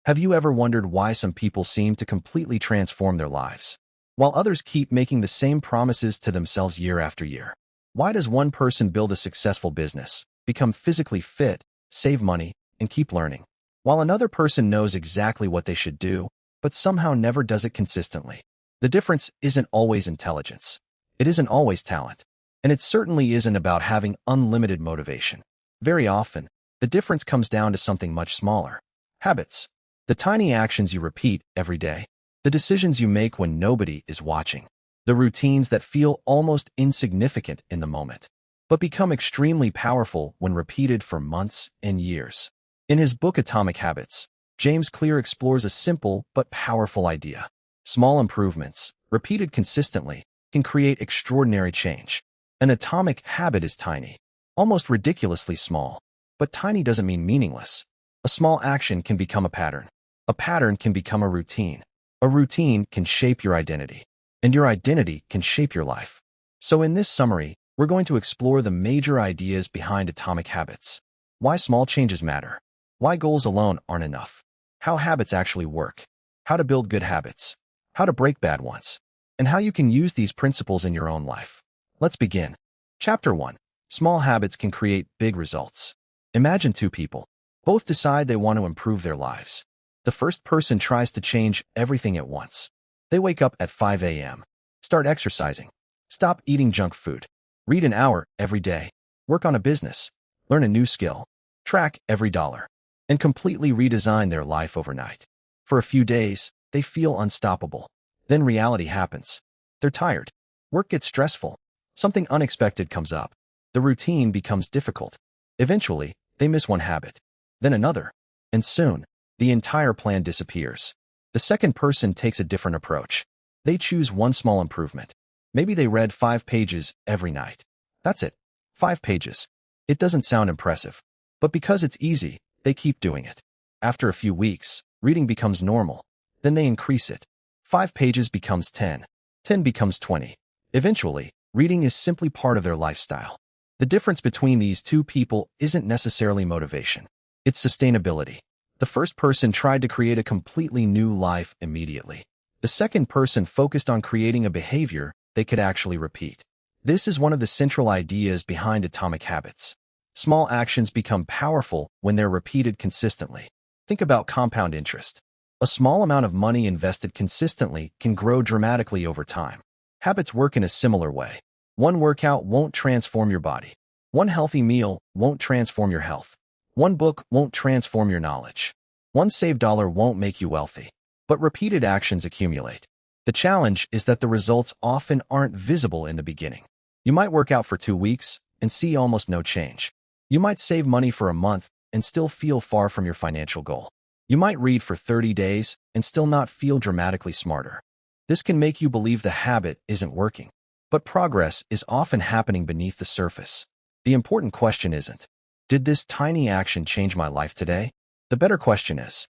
Have you ever wondered why some people seem to completely transform their lives, while others keep making the same promises to themselves year after year? Why does one person build a successful business, become physically fit, save money, and keep learning, while another person knows exactly what they should do, but somehow never does it consistently? The difference isn't always intelligence. It isn't always talent. And it certainly isn't about having unlimited motivation. Very often, the difference comes down to something much smaller: habits. The tiny actions you repeat every day, the decisions you make when nobody is watching, the routines that feel almost insignificant in the moment, but become extremely powerful when repeated for months and years. In his book Atomic Habits, James Clear explores a simple but powerful idea. Small improvements, repeated consistently, can create extraordinary change. An atomic habit is tiny, almost ridiculously small, but tiny doesn't mean meaningless. A small action can become a pattern. A pattern can become a routine. A routine can shape your identity. And your identity can shape your life. So in this summary, we're going to explore the major ideas behind atomic habits. Why small changes matter. Why goals alone aren't enough. How habits actually work. How to build good habits. How to break bad ones. And how you can use these principles in your own life. Let's begin. Chapter 1. Small habits can create big results. Imagine two people. Both decide they want to improve their lives. The first person tries to change everything at once. They wake up at 5 a.m., start exercising, stop eating junk food, read an hour every day, work on a business, learn a new skill, track every dollar, and completely redesign their life overnight. For a few days, they feel unstoppable. Then reality happens. They're tired. Work gets stressful. Something unexpected comes up. The routine becomes difficult. Eventually, they miss one habit, then another, and soon, the entire plan disappears. The second person takes a different approach. They choose one small improvement. Maybe they read 5 pages every night. That's it. 5 pages. It doesn't sound impressive. But because it's easy, they keep doing it. After a few weeks, reading becomes normal. Then they increase it. 5 pages becomes 10. 10 becomes 20. Eventually, reading is simply part of their lifestyle. The difference between these two people isn't necessarily motivation. It's sustainability. The first person tried to create a completely new life immediately. The second person focused on creating a behavior they could actually repeat. This is one of the central ideas behind atomic habits. Small actions become powerful when they're repeated consistently. Think about compound interest. A small amount of money invested consistently can grow dramatically over time. Habits work in a similar way. One workout won't transform your body. One healthy meal won't transform your health. One book won't transform your knowledge. One saved dollar won't make you wealthy. But repeated actions accumulate. The challenge is that the results often aren't visible in the beginning. You might work out for 2 weeks and see almost no change. You might save money for a month and still feel far from your financial goal. You might read for 30 days and still not feel dramatically smarter. This can make you believe the habit isn't working. But progress is often happening beneath the surface. The important question isn't, did this tiny action change my life today? The better question is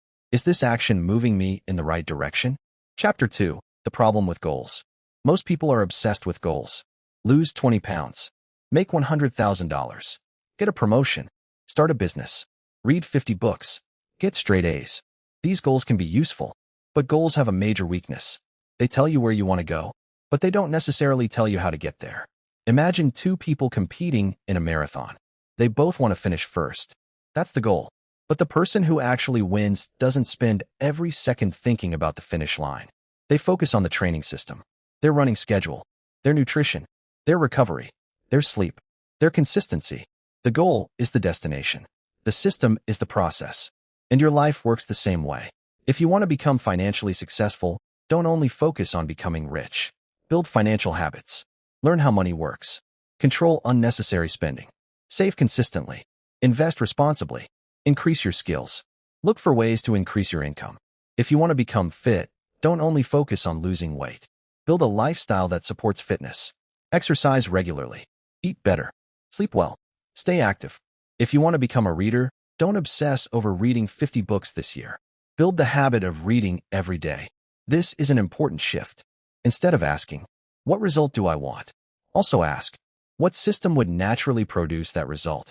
this action moving me in the right direction? Chapter 2. The problem with goals. Most people are obsessed with goals. Lose 20 pounds. Make $100,000. Get a promotion. Start a business. Read 50 books. Get straight A's. These goals can be useful, but goals have a major weakness. They tell you where you want to go, but they don't necessarily tell you how to get there. Imagine two people competing in a marathon. They both want to finish first. That's the goal. But the person who actually wins doesn't spend every second thinking about the finish line. They focus on the training system, their running schedule, their nutrition, their recovery, their sleep, their consistency. The goal is the destination. The system is the process. And your life works the same way. If you want to become financially successful, don't only focus on becoming rich. Build financial habits. Learn how money works. Control unnecessary spending. Save consistently. Invest responsibly. Increase your skills. Look for ways to increase your income. If you want to become fit, don't only focus on losing weight. Build a lifestyle that supports fitness. Exercise regularly. Eat better. Sleep well. Stay active. If you want to become a reader, don't obsess over reading 50 books this year. Build the habit of reading every day. This is an important shift. Instead of asking, what result do I want? Also ask, what system would naturally produce that result?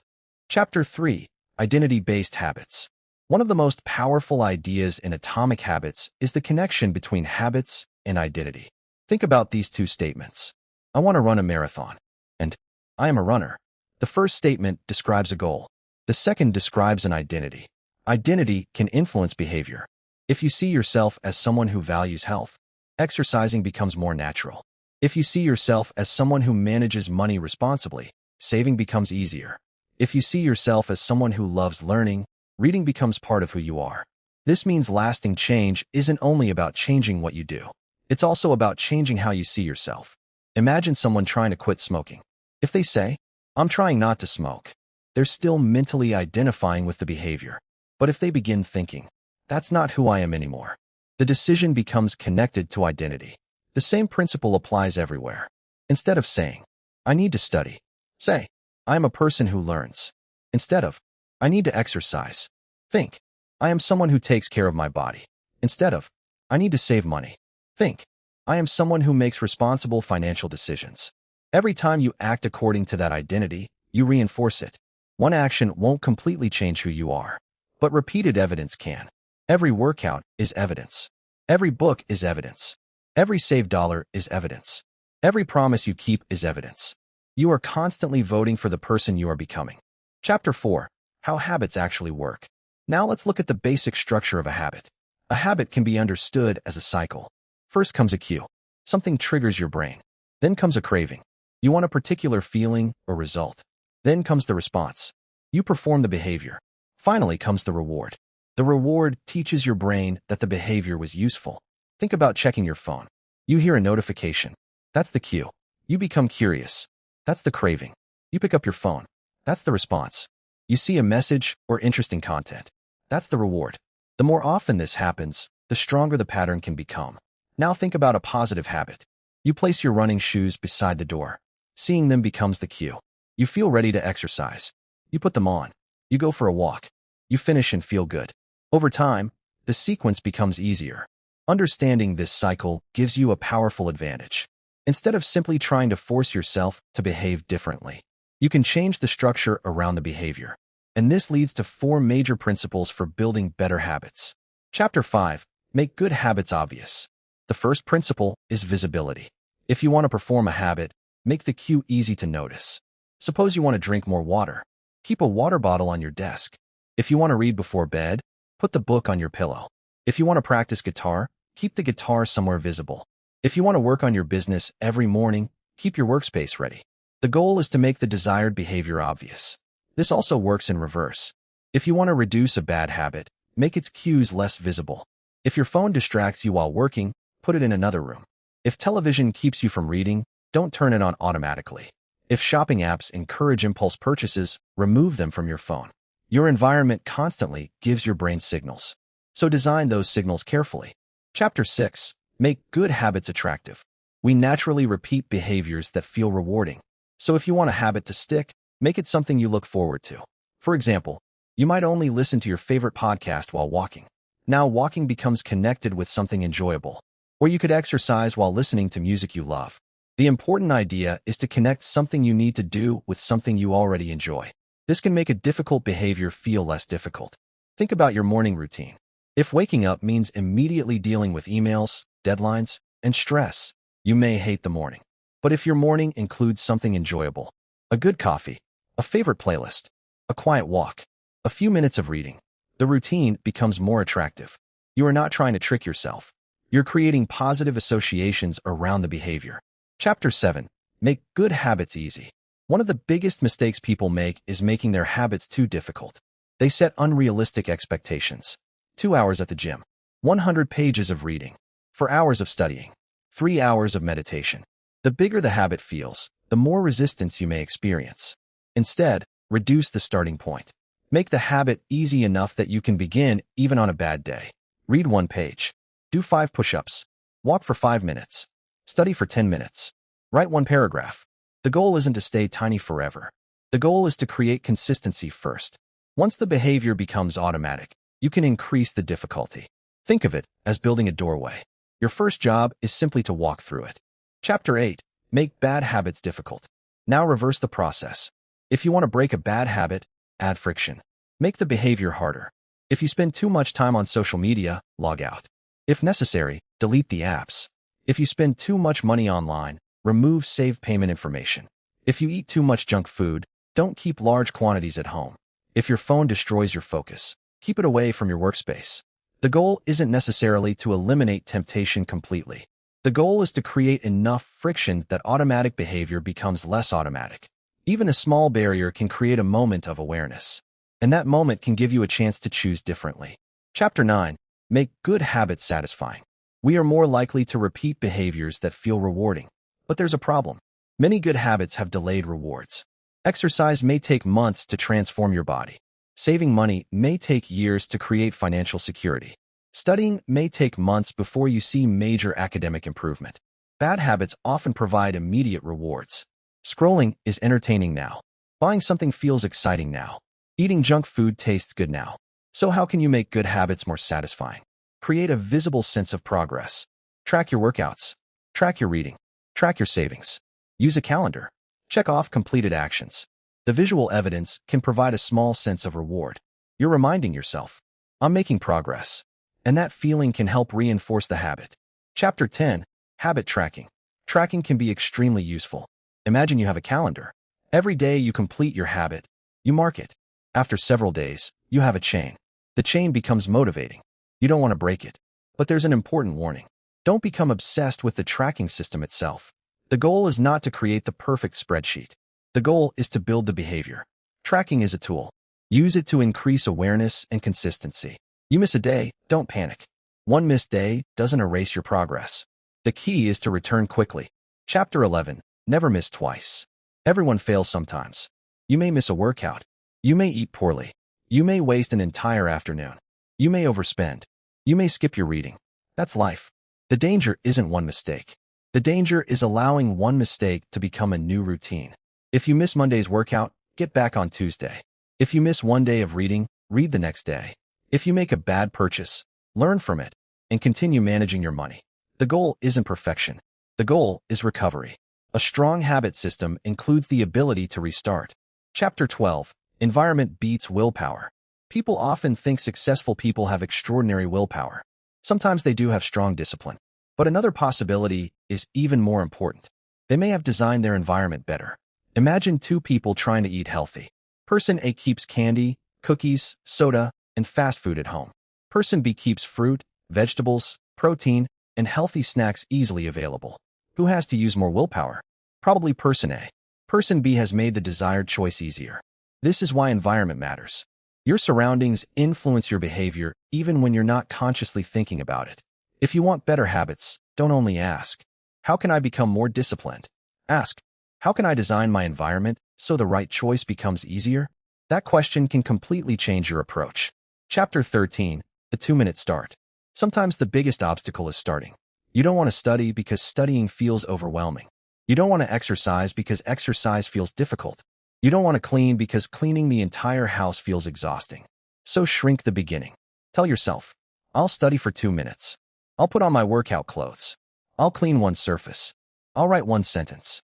Chapter 3. Identity-based habits. One of the most powerful ideas in Atomic Habits is the connection between habits and identity. Think about these two statements. I want to run a marathon, and I am a runner. The first statement describes a goal. The second describes an identity. Identity can influence behavior. If you see yourself as someone who values health, exercising becomes more natural. If you see yourself as someone who manages money responsibly, saving becomes easier. If you see yourself as someone who loves learning, reading becomes part of who you are. This means lasting change isn't only about changing what you do. It's also about changing how you see yourself. Imagine someone trying to quit smoking. If they say, I'm trying not to smoke, they're still mentally identifying with the behavior. But if they begin thinking, that's not who I am anymore, the decision becomes connected to identity. The same principle applies everywhere. Instead of saying, I need to study, say, I am a person who learns. Instead of, I need to exercise, think, I am someone who takes care of my body. Instead of, I need to save money, think, I am someone who makes responsible financial decisions. Every time you act according to that identity, you reinforce it. One action won't completely change who you are, but repeated evidence can. Every workout is evidence. Every book is evidence. Every saved dollar is evidence. Every promise you keep is evidence. You are constantly voting for the person you are becoming. Chapter 4. How habits actually work. Now let's look at the basic structure of a habit. A habit can be understood as a cycle. First comes a cue. Something triggers your brain. Then comes a craving. You want a particular feeling or result. Then comes the response. You perform the behavior. Finally comes the reward. The reward teaches your brain that the behavior was useful. Think about checking your phone. You hear a notification. That's the cue. You become curious. That's the craving. You pick up your phone. That's the response. You see a message or interesting content. That's the reward. The more often this happens, the stronger the pattern can become. Now think about a positive habit. You place your running shoes beside the door. Seeing them becomes the cue. You feel ready to exercise. You put them on. You go for a walk. You finish and feel good. Over time, the sequence becomes easier. Understanding this cycle gives you a powerful advantage. Instead of simply trying to force yourself to behave differently, you can change the structure around the behavior. And this leads to 4 major principles for building better habits. Chapter 5. Make good habits obvious. The first principle is visibility. If you want to perform a habit, make the cue easy to notice. Suppose you want to drink more water. Keep a water bottle on your desk. If you want to read before bed, put the book on your pillow. If you want to practice guitar, keep the guitar somewhere visible. If you want to work on your business every morning, keep your workspace ready. The goal is to make the desired behavior obvious. This also works in reverse. If you want to reduce a bad habit, make its cues less visible. If your phone distracts you while working, put it in another room. If television keeps you from reading, don't turn it on automatically. If shopping apps encourage impulse purchases, remove them from your phone. Your environment constantly gives your brain signals, so design those signals carefully. Chapter 6. Make good habits attractive. We naturally repeat behaviors that feel rewarding. So if you want a habit to stick, make it something you look forward to. For example, you might only listen to your favorite podcast while walking. Now walking becomes connected with something enjoyable. Or you could exercise while listening to music you love. The important idea is to connect something you need to do with something you already enjoy. This can make a difficult behavior feel less difficult. Think about your morning routine. If waking up means immediately dealing with emails, deadlines, and stress, you may hate the morning. But if your morning includes something enjoyable, a good coffee, a favorite playlist, a quiet walk, a few minutes of reading, the routine becomes more attractive. You are not trying to trick yourself. You're creating positive associations around the behavior. Chapter 7. Make good habits easy. One of the biggest mistakes people make is making their habits too difficult. They set unrealistic expectations. 2 hours at the gym, 100 pages of reading, 4 hours of studying, 3 hours of meditation. The bigger the habit feels, the more resistance you may experience. Instead, reduce the starting point. Make the habit easy enough that you can begin even on a bad day. Read 1 page. Do 5 push-ups. Walk for 5 minutes. Study for 10 minutes. Write 1 paragraph. The goal isn't to stay tiny forever. The goal is to create consistency first. Once the behavior becomes automatic, you can increase the difficulty. Think of it as building a doorway. Your first job is simply to walk through it. Chapter 8. Make bad habits difficult. Now reverse the process. If you want to break a bad habit, add friction. Make the behavior harder. If you spend too much time on social media, log out. If necessary, delete the apps. If you spend too much money online, remove saved payment information. If you eat too much junk food, don't keep large quantities at home. If your phone destroys your focus, keep it away from your workspace. The goal isn't necessarily to eliminate temptation completely. The goal is to create enough friction that automatic behavior becomes less automatic. Even a small barrier can create a moment of awareness, and that moment can give you a chance to choose differently. Chapter 9. Make good habits satisfying. We are more likely to repeat behaviors that feel rewarding. But there's a problem. Many good habits have delayed rewards. Exercise may take months to transform your body. Saving money may take years to create financial security. Studying may take months before you see major academic improvement. Bad habits often provide immediate rewards. Scrolling is entertaining now. Buying something feels exciting now. Eating junk food tastes good now. So how can you make good habits more satisfying? Create a visible sense of progress. Track your workouts. Track your reading. Track your savings. Use a calendar. Check off completed actions. The visual evidence can provide a small sense of reward. You're reminding yourself, I'm making progress. And that feeling can help reinforce the habit. Chapter 10. Habit tracking. Tracking can be extremely useful. Imagine you have a calendar. Every day you complete your habit. You mark it. After several days, you have a chain. The chain becomes motivating. You don't want to break it. But there's an important warning. Don't become obsessed with the tracking system itself. The goal is not to create the perfect spreadsheet. The goal is to build the behavior. Tracking is a tool. Use it to increase awareness and consistency. You miss a day, don't panic. One missed day doesn't erase your progress. The key is to return quickly. Chapter 11. Never miss twice. Everyone fails sometimes. You may miss a workout. You may eat poorly. You may waste an entire afternoon. You may overspend. You may skip your reading. That's life. The danger isn't one mistake. The danger is allowing one mistake to become a new routine. If you miss Monday's workout, get back on Tuesday. If you miss one day of reading, read the next day. If you make a bad purchase, learn from it and continue managing your money. The goal isn't perfection. The goal is recovery. A strong habit system includes the ability to restart. Chapter 12. Environment beats willpower. People often think successful people have extraordinary willpower. Sometimes they do have strong discipline. But another possibility is even more important. They may have designed their environment better. Imagine two people trying to eat healthy. Person A keeps candy, cookies, soda, and fast food at home. Person B keeps fruit, vegetables, protein, and healthy snacks easily available. Who has to use more willpower? Probably person A. Person B has made the desired choice easier. This is why environment matters. Your surroundings influence your behavior even when you're not consciously thinking about it. If you want better habits, don't only ask, how can I become more disciplined? Ask, how can I design my environment so the right choice becomes easier? That question can completely change your approach. Chapter 13. The 2-minute start. Sometimes the biggest obstacle is starting. You don't want to study because studying feels overwhelming. You don't want to exercise because exercise feels difficult. You don't want to clean because cleaning the entire house feels exhausting. So shrink the beginning. Tell yourself, I'll study for 2 minutes. I'll put on my workout clothes. I'll clean one surface. I'll write one sentence.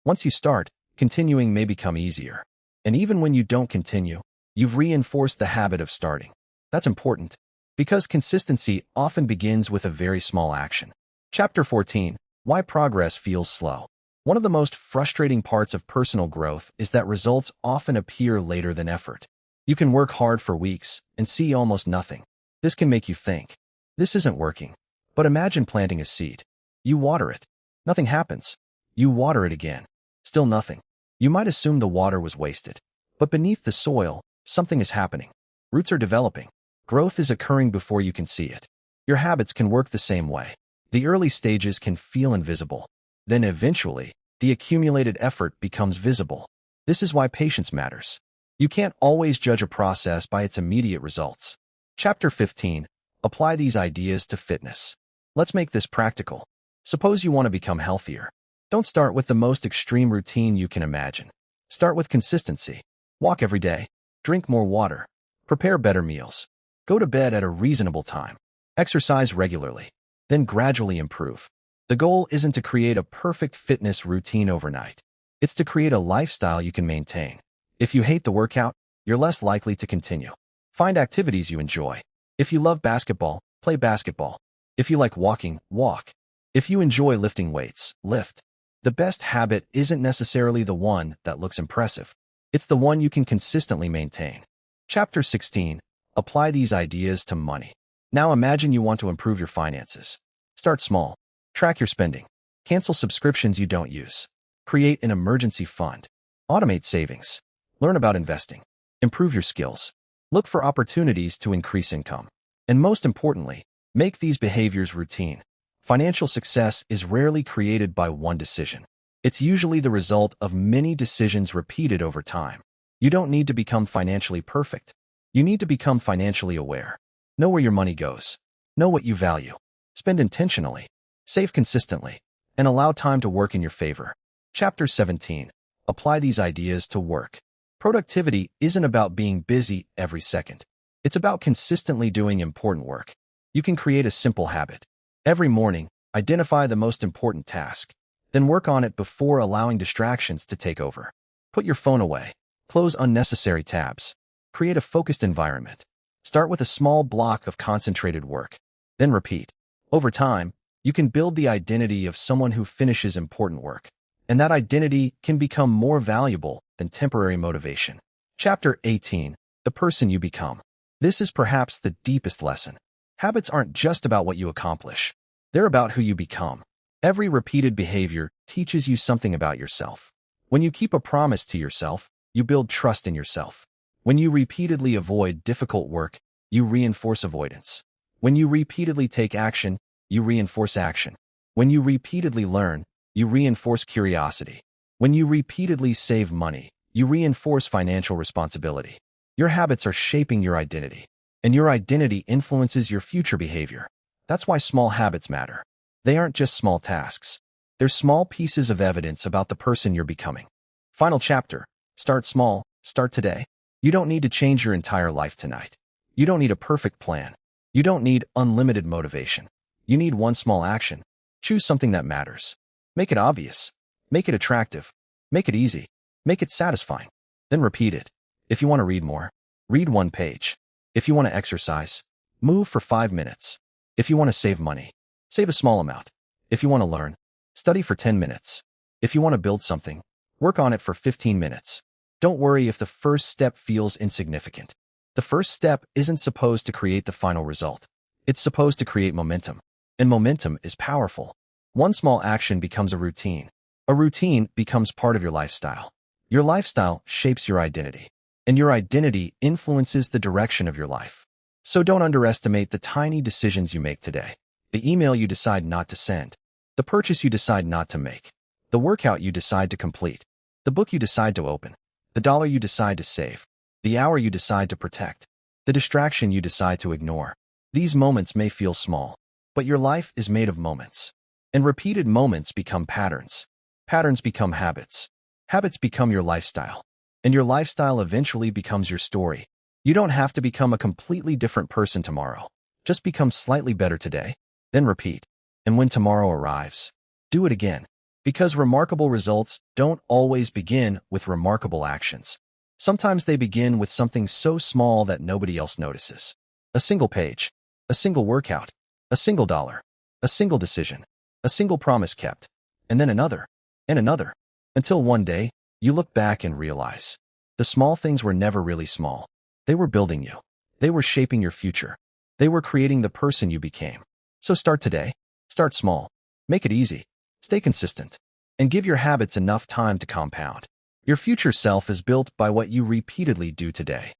Once you start, continuing may become easier. And even when you don't continue, you've reinforced the habit of starting. That's important, because consistency often begins with a very small action. Chapter 14. Why progress feels slow. One of the most frustrating parts of personal growth is that results often appear later than effort. You can work hard for weeks and see almost nothing. This can make you think, this isn't working. But imagine planting a seed. You water it. Nothing happens. You water it again. Still nothing. You might assume the water was wasted. But beneath the soil, something is happening. Roots are developing. Growth is occurring before you can see it. Your habits can work the same way. The early stages can feel invisible. Then eventually, the accumulated effort becomes visible. This is why patience matters. You can't always judge a process by its immediate results. Chapter 15. Apply these ideas to fitness. Let's make this practical. Suppose you want to become healthier. Don't start with the most extreme routine you can imagine. Start with consistency. Walk every day. Drink more water. Prepare better meals. Go to bed at a reasonable time. Exercise regularly. Then gradually improve. The goal isn't to create a perfect fitness routine overnight. It's to create a lifestyle you can maintain. If you hate the workout, you're less likely to continue. Find activities you enjoy. If you love basketball, play basketball. If you like walking, walk. If you enjoy lifting weights, lift. The best habit isn't necessarily the one that looks impressive. It's the one you can consistently maintain. Chapter 16. Apply these ideas to money. Now imagine you want to improve your finances. Start small. Track your spending. Cancel subscriptions you don't use. Create an emergency fund. Automate savings. Learn about investing. Improve your skills. Look for opportunities to increase income. And most importantly, make these behaviors routine. Financial success is rarely created by one decision. It's usually the result of many decisions repeated over time. You don't need to become financially perfect. You need to become financially aware. Know where your money goes. Know what you value. Spend intentionally. Save consistently. And allow time to work in your favor. Chapter 17. Apply these ideas to work. Productivity isn't about being busy every second. It's about consistently doing important work. You can create a simple habit. Every morning, identify the most important task. Then work on it before allowing distractions to take over. Put your phone away. Close unnecessary tabs. Create a focused environment. Start with a small block of concentrated work. Then repeat. Over time, you can build the identity of someone who finishes important work. And that identity can become more valuable than temporary motivation. Chapter 18. The person you become. This is perhaps the deepest lesson. Habits aren't just about what you accomplish. They're about who you become. Every repeated behavior teaches you something about yourself. When you keep a promise to yourself, you build trust in yourself. When you repeatedly avoid difficult work, you reinforce avoidance. When you repeatedly take action, you reinforce action. When you repeatedly learn, you reinforce curiosity. When you repeatedly save money, you reinforce financial responsibility. Your habits are shaping your identity, and your identity influences your future behavior. That's why small habits matter. They aren't just small tasks. They're small pieces of evidence about the person you're becoming. Final chapter. Start small. Start today. You don't need to change your entire life tonight. You don't need a perfect plan. You don't need unlimited motivation. You need one small action. Choose something that matters. Make it obvious. Make it attractive. Make it easy. Make it satisfying. Then repeat it. If you want to read more, read one page. If you want to exercise, move for 5 minutes. If you want to save money, save a small amount. If you want to learn, study for 10 minutes. If you want to build something, work on it for 15 minutes. Don't worry if the first step feels insignificant. The first step isn't supposed to create the final result. It's supposed to create momentum. And momentum is powerful. One small action becomes a routine. A routine becomes part of your lifestyle. Your lifestyle shapes your identity. And your identity influences the direction of your life. So don't underestimate the tiny decisions you make today. The email you decide not to send. The purchase you decide not to make. The workout you decide to complete. The book you decide to open. The dollar you decide to save. The hour you decide to protect. The distraction you decide to ignore. These moments may feel small, but your life is made of moments. And repeated moments become patterns. Patterns become habits. Habits become your lifestyle. And your lifestyle eventually becomes your story. You don't have to become a completely different person tomorrow. Just become slightly better today. Then repeat. And when tomorrow arrives, do it again. Because remarkable results don't always begin with remarkable actions. Sometimes they begin with something so small that nobody else notices. A single page, a single workout, a single dollar, a single decision, a single promise kept, and then another, and another, until one day, you look back and realize the small things were never really small. They were building you. They were shaping your future. They were creating the person you became. So start today. Start small. Make it easy. Stay consistent. And give your habits enough time to compound. Your future self is built by what you repeatedly do today.